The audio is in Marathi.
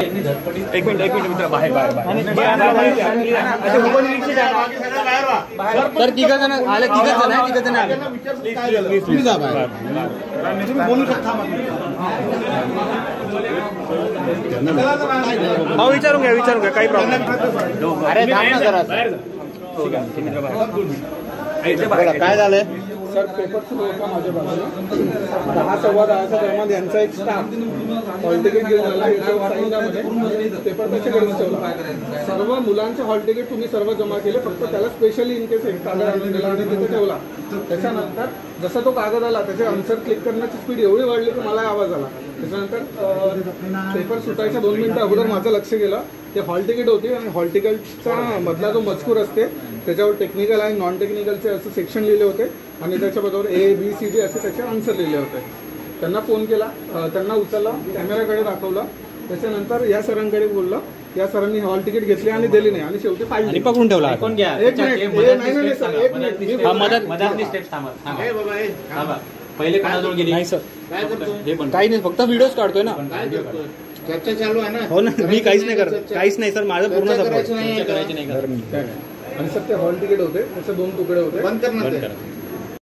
एक मिनिट मित्र बाहेर तर तिघ जण आले बोलू शकता विचारून घ्या काही प्रॉब्लेम अरे काय झालंय सर पेपर सुरू होता माझ्या बाजूला 10:15 दरम्यान यांचा एक स्टाफ हॉल तिकीट घेऊन आला पेपर त्याच्याकडून ठेवला सर्व मुलांचे हॉल तिकीट तुम्ही सर्व जमा केले फक्त त्याला स्पेशली इन केस एक कागद तिथे ठेवला त्याच्यानंतर जसा तो कागद आला त्याचे आन्सर क्लिक करण्याची स्पीड एवढी वाढली की मला आवाज आला त्याच्यानंतर पेपर सुटायच्या 2 मिनिटं अगोदर माझं लक्ष गेलं ते हॉल तिकीट होती आणि हॉल तिकीटचा मधला जो मजकूर असते त्याच्यावर टेक्निकल आणि नॉन टेक्निकलचे असं सेक्शन लिहिले होते आणि त्याच्याबरोबर ABCD असे त्याचे आन्सर लिहिले होते त्यांना फोन केला त्यांना उचलला कॅमेराकडे दाखवलं त्याच्यानंतर या सरांकडे बोललं या सरांनी हॉल तिकीट घेतली आणि दिली नाही आणि शेवटी फाईल पकडून ठेवला एक मिनिट पहिले कोणाजवळ गेली नाही सर काही नाही फक्त व्हिडिओज काढतोय ना चर्चा चालू आहे ना हो ना मी काहीच नाही करत काहीच नाही सर माझं पूर्ण करायचं नाही करायचं नाही आणि सर ते हॉल तिकीट होते त्याचे 2 तुकडे होते बंद करणार